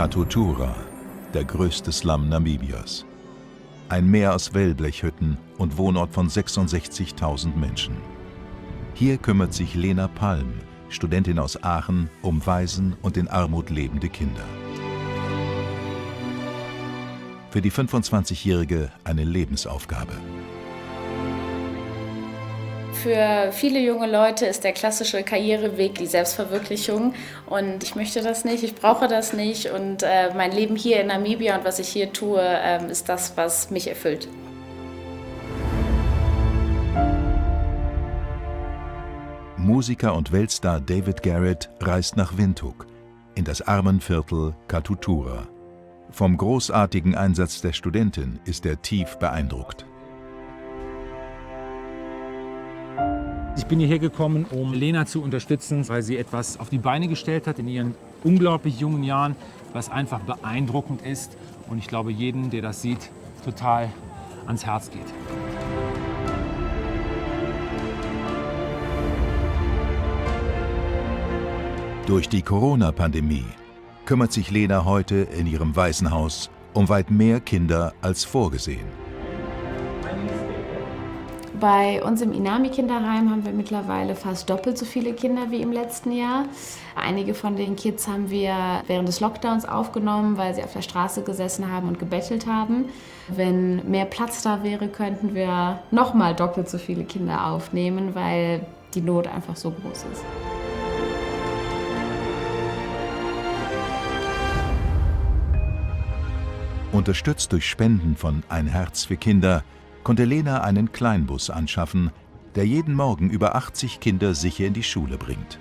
Katutura, der größte Slum Namibias. Ein Meer aus Wellblechhütten und Wohnort von 66.000 Menschen. Hier kümmert sich Lena Palm, Studentin aus Aachen, um Waisen und in Armut lebende Kinder. Für die 25-Jährige eine Lebensaufgabe. Für viele junge Leute ist der klassische Karriereweg die Selbstverwirklichung und ich möchte das nicht, ich brauche das nicht und mein Leben hier in Namibia und was ich hier tue, ist das, was mich erfüllt. Musiker und Weltstar David Garrett reist nach Windhoek, in das Armenviertel Katutura. Vom großartigen Einsatz der Studentin ist er tief beeindruckt. Ich bin hierher gekommen, um Lena zu unterstützen, weil sie etwas auf die Beine gestellt hat in ihren unglaublich jungen Jahren, was einfach beeindruckend ist und ich glaube, jeden, der das sieht, total ans Herz geht. Durch die Corona-Pandemie kümmert sich Lena heute in ihrem Waisenhaus um weit mehr Kinder als vorgesehen. Bei uns im Inami-Kinderheim haben wir mittlerweile fast doppelt so viele Kinder wie im letzten Jahr. Einige von den Kids haben wir während des Lockdowns aufgenommen, weil sie auf der Straße gesessen haben und gebettelt haben. Wenn mehr Platz da wäre, könnten wir nochmal doppelt so viele Kinder aufnehmen, weil die Not einfach so groß ist. Unterstützt durch Spenden von Ein Herz für Kinder konnte Lena einen Kleinbus anschaffen, der jeden Morgen über 80 Kinder sicher in die Schule bringt.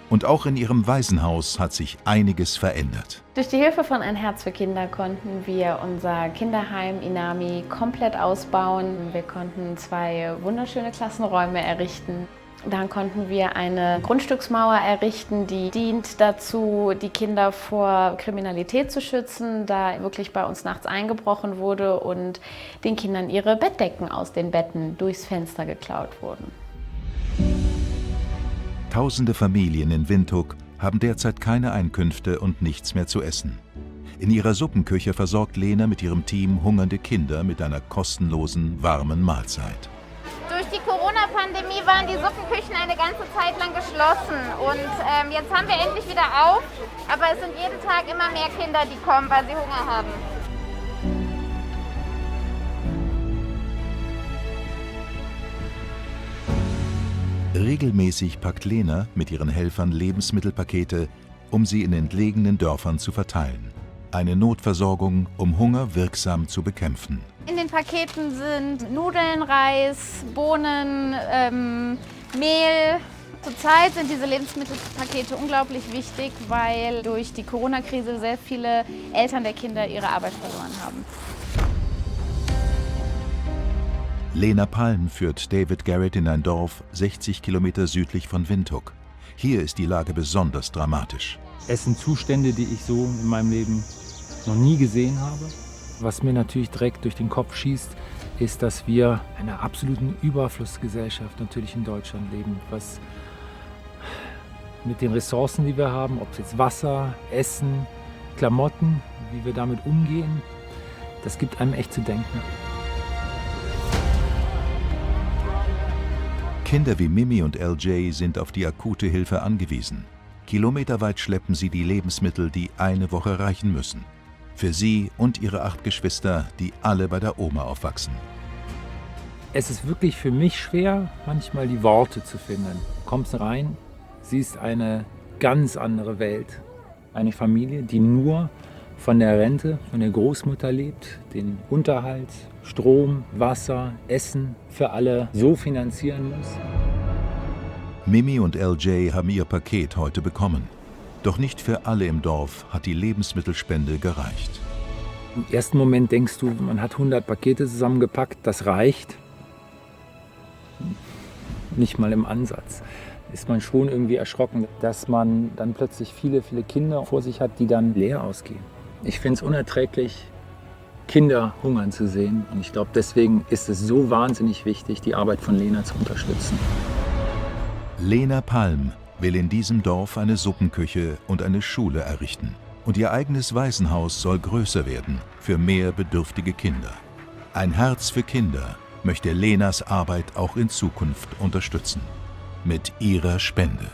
Und auch in ihrem Waisenhaus hat sich einiges verändert. Durch die Hilfe von Ein Herz für Kinder konnten wir unser Kinderheim Inami komplett ausbauen. Wir konnten 2 wunderschöne Klassenräume errichten. Dann konnten wir eine Grundstücksmauer errichten, die dient dazu, die Kinder vor Kriminalität zu schützen, da wirklich bei uns nachts eingebrochen wurde und den Kindern ihre Bettdecken aus den Betten durchs Fenster geklaut wurden. Tausende Familien in Windhoek haben derzeit keine Einkünfte und nichts mehr zu essen. In ihrer Suppenküche versorgt Lena mit ihrem Team hungernde Kinder mit einer kostenlosen, warmen Mahlzeit. Durch die Corona-Pandemie waren die Suppenküchen eine ganze Zeit lang geschlossen und jetzt haben wir endlich wieder auf, aber es sind jeden Tag immer mehr Kinder, die kommen, weil sie Hunger haben. Regelmäßig packt Lena mit ihren Helfern Lebensmittelpakete, um sie in entlegenen Dörfern zu verteilen. Eine Notversorgung, um Hunger wirksam zu bekämpfen. In den Paketen sind Nudeln, Reis, Bohnen, Mehl. Zurzeit sind diese Lebensmittelpakete unglaublich wichtig, weil durch die Corona-Krise sehr viele Eltern der Kinder ihre Arbeit verloren haben. Lena Palm führt David Garrett in ein Dorf 60 Kilometer südlich von Windhoek. Hier ist die Lage besonders dramatisch. Es sind Zustände, die ich so in meinem Leben noch nie gesehen habe. Was mir natürlich direkt durch den Kopf schießt, ist, dass wir in einer absoluten Überflussgesellschaft natürlich in Deutschland leben. Was mit den Ressourcen, die wir haben, ob es jetzt Wasser, Essen, Klamotten, wie wir damit umgehen, das gibt einem echt zu denken. Kinder wie Mimi und LJ sind auf die akute Hilfe angewiesen. Kilometerweit schleppen sie die Lebensmittel, die eine Woche reichen müssen. Für sie und ihre 8 Geschwister, die alle bei der Oma aufwachsen. Es ist wirklich für mich schwer, manchmal die Worte zu finden. Du kommst rein, siehst eine ganz andere Welt. Eine Familie, die nur von der Rente, von der Großmutter lebt, den Unterhalt, Strom, Wasser, Essen für alle so finanzieren muss. Mimi und LJ haben ihr Paket heute bekommen. Doch nicht für alle im Dorf hat die Lebensmittelspende gereicht. Im ersten Moment denkst du, man hat 100 Pakete zusammengepackt, das reicht. Nicht mal im Ansatz. Ist man schon irgendwie erschrocken, dass man dann plötzlich viele, viele Kinder vor sich hat, die dann leer ausgehen. Ich finde es unerträglich, Kinder hungern zu sehen. Und ich glaube, deswegen ist es so wahnsinnig wichtig, die Arbeit von Lena zu unterstützen. Lena Palm will in diesem Dorf eine Suppenküche und eine Schule errichten Und ihr eigenes Waisenhaus soll größer werden für mehr bedürftige Kinder. Ein Herz für Kinder möchte Lenas Arbeit auch in Zukunft unterstützen. Mit ihrer Spende.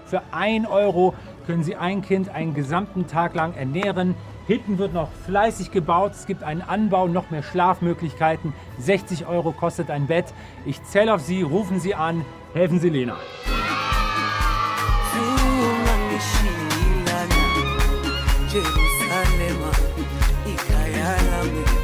Für 1 Euro können Sie ein Kind einen gesamten Tag lang ernähren. Hinten wird noch fleißig gebaut, es gibt einen Anbau, noch mehr Schlafmöglichkeiten. 60 Euro kostet ein Bett. Ich zähle auf Sie, rufen Sie an, helfen Sie Lena. Jerusalem, ikayala